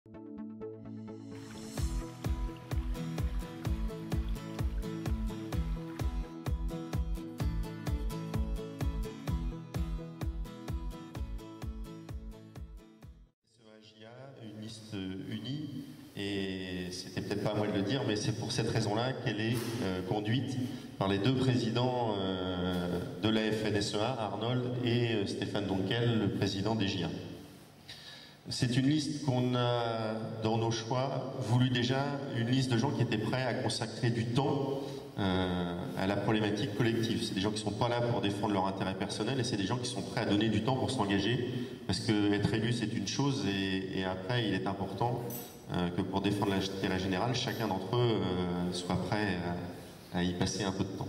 Une liste unie, et c'était peut-être pas à moi de le dire, mais c'est pour cette raison-là qu'elle est conduite par les deux présidents de la FNSEA, Arnold et Stéphane Donkel, le président des JA. C'est une liste qu'on a, dans nos choix, voulu déjà une liste de gens qui étaient prêts à consacrer du temps à la problématique collective. C'est des gens qui sont pas là pour défendre leur intérêt personnel, et c'est des gens qui sont prêts à donner du temps pour s'engager, parce que être élu c'est une chose, et après il est important que pour défendre l'intérêt général, chacun d'entre eux soit prêt à y passer un peu de temps.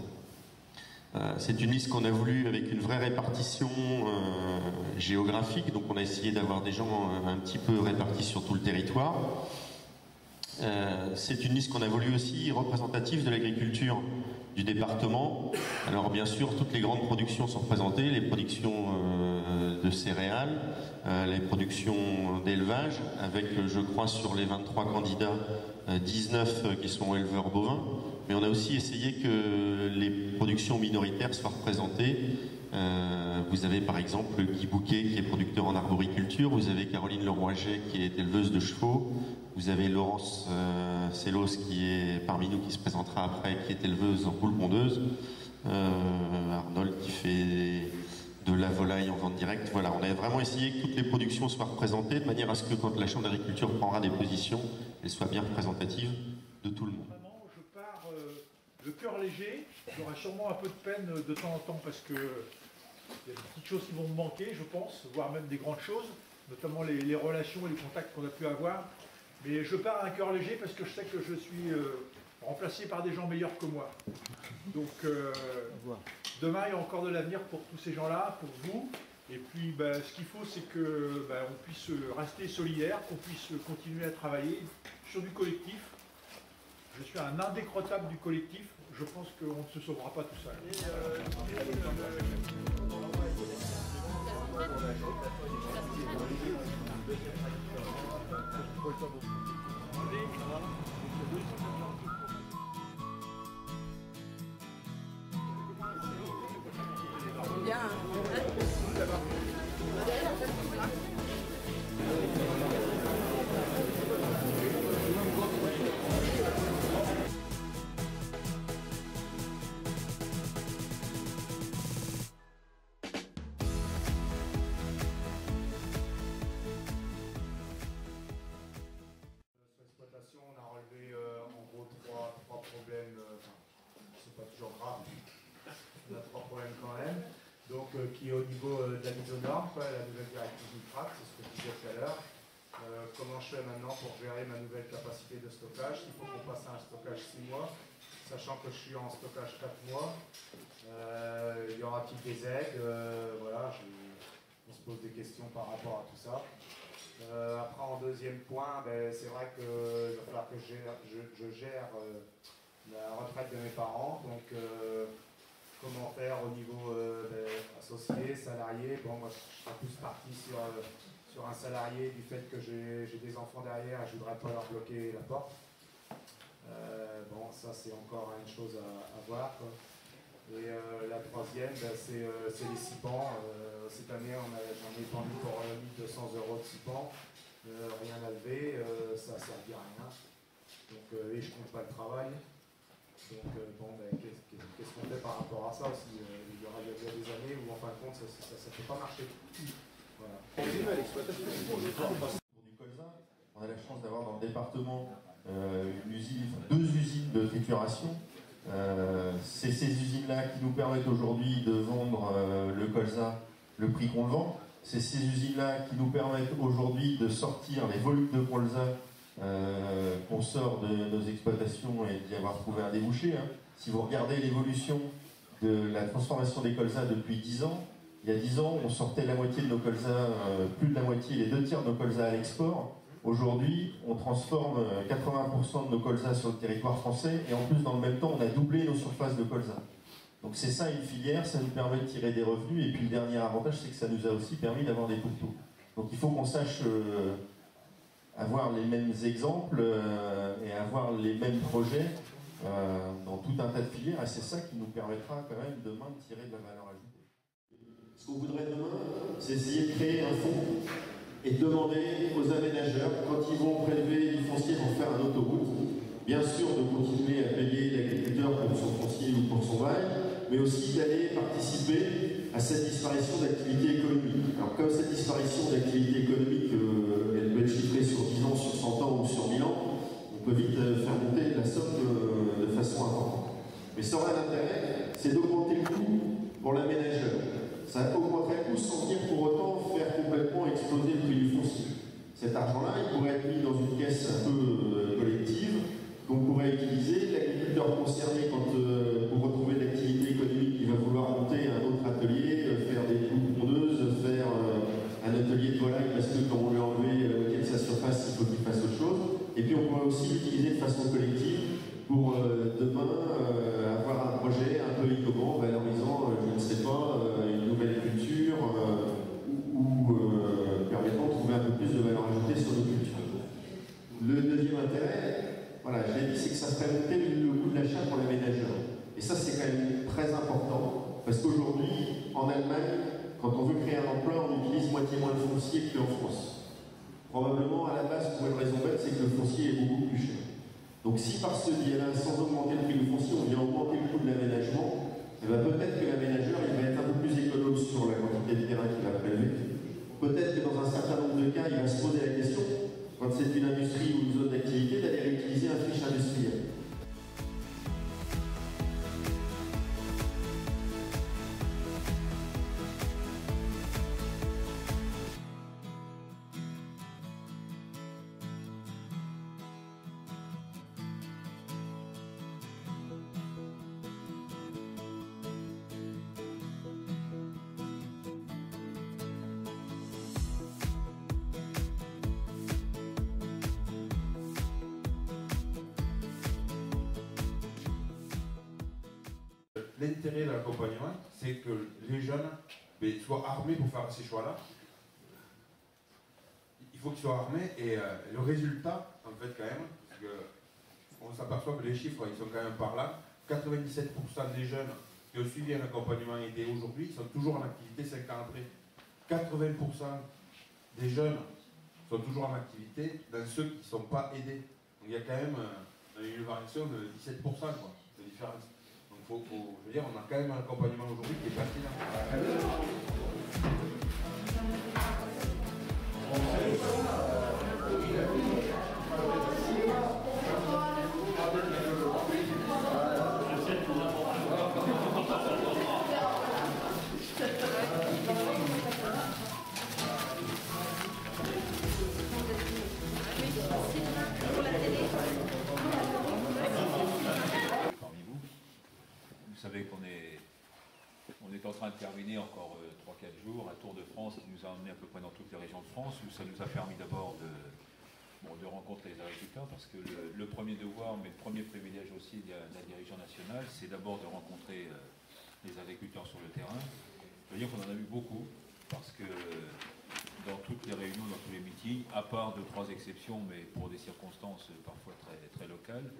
C'est une liste qu'on a voulu avec une vraie répartition géographique, donc on a essayé d'avoir des gens un petit peu répartis sur tout le territoire. C'est une liste qu'on a voulu aussi représentative de l'agriculture du département. Alors bien sûr, toutes les grandes productions sont représentées, les productions de céréales, les productions d'élevage, avec, je crois, sur les 23 candidats, 19 qui sont éleveurs bovins. Mais on a aussi essayé que les productions minoritaires soient représentées. Vous avez par exemple Guy Bouquet qui est producteur en arboriculture, vous avez Caroline Leroiget qui est éleveuse de chevaux, vous avez Laurence Sellos qui est parmi nous, qui se présentera après, qui est éleveuse en poules pondeuses, Arnold qui fait de la volaille en vente directe. Voilà, on a vraiment essayé que toutes les productions soient représentées de manière à ce que quand la Chambre d'agriculture prendra des positions, elles soient bien représentatives de tout le monde. Vraiment, je pars le cœur léger. J'aurai sûrement un peu de peine de temps en temps parce que il y a des petites choses qui vont me manquer, je pense, voire même des grandes choses, notamment les relations et les contacts qu'on a pu avoir. Mais je pars à un cœur léger parce que je sais que je suis remplacé par des gens meilleurs que moi. Donc demain, il y a encore de l'avenir pour tous ces gens-là, pour vous. Et puis ce qu'il faut, c'est que on puisse rester solidaire, qu'on puisse continuer à travailler sur du collectif. Je suis un indécrottable du collectif. Je pense qu'on ne se sauvera pas tout seul. Bien. On a relevé en gros trois problèmes, c'est pas toujours grave, on a trois problèmes quand même. Donc qui est au niveau de la mise aux normes, la nouvelle directive NITRAT, c'est ce que je disais tout à l'heure. Comment je fais maintenant pour gérer ma nouvelle capacité de stockage? Il faut qu'on passe à un stockage 6 mois, sachant que je suis en stockage 4 mois. Y aura-t-il des aides? Voilà, on se pose des questions par rapport à tout ça. Après, en deuxième point, c'est vrai qu'il va falloir que je gère la retraite de mes parents. Donc, comment faire au niveau associé, salarié? Bon, moi, je serais plus parti sur un salarié du fait que j'ai des enfants derrière et je ne voudrais pas leur bloquer la porte. Bon, ça, c'est encore une chose à voir, quoi. Et la troisième, c'est les CIPAN. Cette année, j'en ai pendu pour 1 200 € de CIPAN. Rien à lever, ça ne servira à rien. Donc, et je ne compte pas le travail. Donc, bon, qu'est-ce qu'on fait par rapport à ça aussi? Il y aura des années où, en fin de compte, ça ne peut pas marcher. Voilà. Pour du colza, on a la chance d'avoir dans le département deux usines de trituration. C'est ces usines-là qui nous permettent aujourd'hui de vendre le colza le prix qu'on le vend. C'est ces usines-là qui nous permettent aujourd'hui de sortir les volumes de colza qu'on sort de nos exploitations et d'y avoir trouvé un débouché. Si vous regardez l'évolution de la transformation des colzas depuis 10 ans, il y a 10 ans, on sortait la moitié de nos colzas, plus de la moitié, les 2 tiers de nos colzas à l'export. Aujourd'hui, on transforme 80% de nos colzas sur le territoire français et en plus, dans le même temps, on a doublé nos surfaces de colza. Donc c'est ça une filière, ça nous permet de tirer des revenus et puis le dernier avantage, c'est que ça nous a aussi permis d'avoir des pourtours. Donc il faut qu'on sache avoir les mêmes exemples et avoir les mêmes projets dans tout un tas de filières, et c'est ça qui nous permettra quand même demain de tirer de la valeur ajoutée. Ce qu'on voudrait demain, c'est essayer de créer un fonds et demander aux aménageurs, quand ils vont prélever du foncier pour faire une autoroute, bien sûr de continuer à payer l'agriculteur pour son foncier ou pour son bail, mais aussi d'aller participer à cette disparition d'activité économique. Alors comme cette disparition d'activité économique, elle peut être chiffrée sur 10 ans, sur 100 ans ou sur 1000 ans, on peut vite faire monter la somme de façon importante. Mais ça aurait un intérêt, c'est d'augmenter le coût pour l'aménageur. Ça augmenterait le coût sans dire pour autant faire complètement exploser le prix du foncier. Cet argent-là, il pourrait être mis dans une caisse un peu collective, qu'on pourrait utiliser. L'agriculteur concerné, quand pour retrouver de l'activité économique, il va vouloir monter un autre atelier, faire des poules pondeuses, faire un atelier de volaille, parce que quand on lui a enlevé la moitié de sa surface, il faut qu'il fasse autre chose. Et puis on pourrait aussi l'utiliser de façon collective pour demain avoir un projet un peu innovant, valorisant, je ne sais pas, une nouvelle culture ou permettant de trouver un peu plus de valeur ajoutée sur nos cultures. Le deuxième intérêt, voilà, je l'ai dit, c'est que ça ferait monter le coût de l'achat pour les ménageurs. Et ça, c'est quand même très important, parce qu'aujourd'hui, en Allemagne, quand on veut créer un emploi, on utilise moitié moins de foncier qu'en France. Probablement, à la base, pour une raison bête, c'est que le foncier est beaucoup plus cher. Donc si par ce biais-là, sans augmenter le prix du foncier, on vient augmenter le coût de l'aménagement, eh ben peut-être que l'aménageur il va être un peu plus économe sur la quantité de terrain qu'il va prélever. Peut-être que dans un certain nombre de cas, il va se poser la question, quand c'est une industrie ou une zone d'activité, d'aller réutiliser un friche industriel. L'intérêt de l'accompagnement, c'est que les jeunes soient armés pour faire ces choix-là. Il faut qu'ils soient armés et le résultat, en fait, quand même, parce que on s'aperçoit que les chiffres, ils sont quand même par là. 97% des jeunes qui ont suivi un accompagnement aidé aujourd'hui, ils sont toujours en activité 5 ans après. 80% des jeunes sont toujours en activité dans ceux qui ne sont pas aidés. Donc il y a quand même une variation de 17% de différence. Donc je veux dire, on a quand même un accompagnement aujourd'hui qui est pertinent. Vous savez qu'on est en train de terminer encore 3-4 jours un Tour de France qui nous a emmené à peu près dans toutes les régions de France, où ça nous a permis d'abord de rencontrer les agriculteurs, parce que le premier devoir, mais le premier privilège aussi de la dirigeant nationale, c'est d'abord de rencontrer les agriculteurs sur le terrain. Je veux dire qu'on en a vu beaucoup, parce que dans toutes les réunions, dans tous les meetings, à part 2-3 exceptions, mais pour des circonstances parfois très, très locales,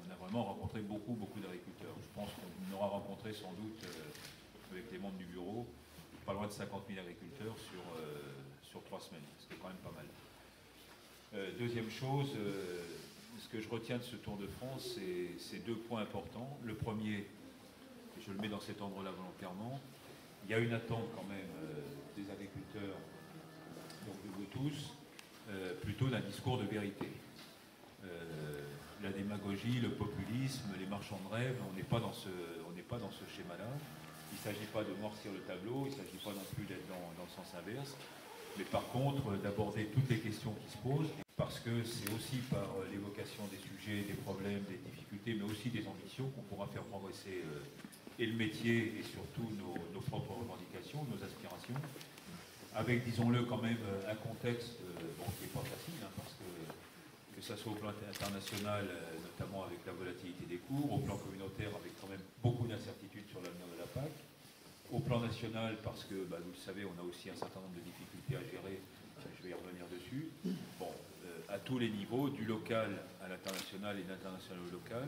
on a vraiment rencontré beaucoup d'agriculteurs. Je pense qu'on aura rencontré sans doute, avec les membres du bureau, pas loin de 50 000 agriculteurs sur 3 semaines, ce qui est quand même pas mal. Deuxième chose, ce que je retiens de ce Tour de France, c'est 2 points importants. Le premier, je le mets dans cet ordre-là volontairement, il y a une attente quand même des agriculteurs, donc de vous tous, plutôt d'un discours de vérité. La démagogie, le populisme, les marchands de rêve, on n'est pas dans ce schéma-là. Il ne s'agit pas de noircir le tableau, il ne s'agit pas non plus d'être dans le sens inverse, mais par contre d'aborder toutes les questions qui se posent, parce que c'est aussi par l'évocation des sujets, des problèmes, des difficultés, mais aussi des ambitions qu'on pourra faire progresser et le métier et surtout nos propres revendications, nos aspirations, avec, disons-le quand même, un contexte qui n'est pas facile, parce que ça soit au plan international, notamment avec la volatilité des cours, au plan communautaire avec quand même beaucoup d'incertitudes sur l'avenir de la PAC, au plan national parce que, vous le savez, on a aussi un certain nombre de difficultés à gérer. Je vais y revenir dessus. Bon, à tous les niveaux, du local à l'international et de l'international au local.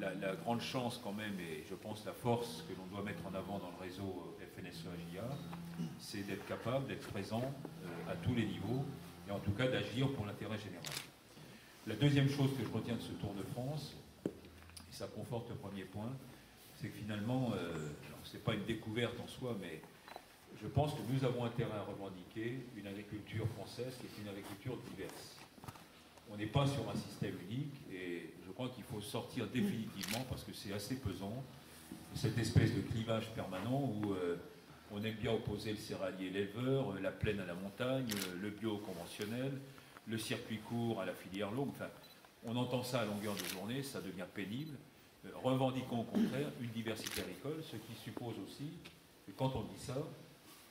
La grande chance quand même, et je pense la force que l'on doit mettre en avant dans le réseau FNSEA-GIA, c'est d'être capable d'être présent à tous les niveaux, et en tout cas d'agir pour l'intérêt général. La deuxième chose que je retiens de ce Tour de France, et ça conforte le premier point, c'est que finalement, ce n'est pas une découverte en soi, mais je pense que nous avons intérêt à revendiquer une agriculture française qui est une agriculture diverse. On n'est pas sur un système unique, et je crois qu'il faut sortir définitivement, parce que c'est assez pesant, de cette espèce de clivage permanent où on aime bien opposer le céréalier et l'éleveur, la plaine à la montagne, le bio au conventionnel, le circuit court à la filière longue. Enfin, on entend ça à longueur de journée, ça devient pénible. Revendiquons au contraire une diversité agricole, ce qui suppose aussi que quand on dit ça,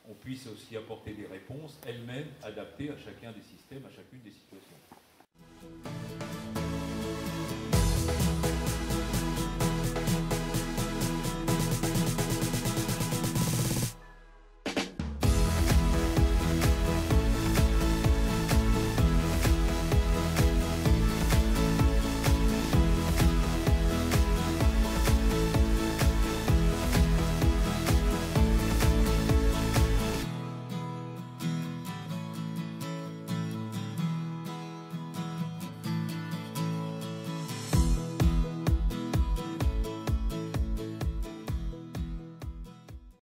on puisse aussi apporter des réponses elles-mêmes adaptées à chacun des systèmes, à chacune des situations.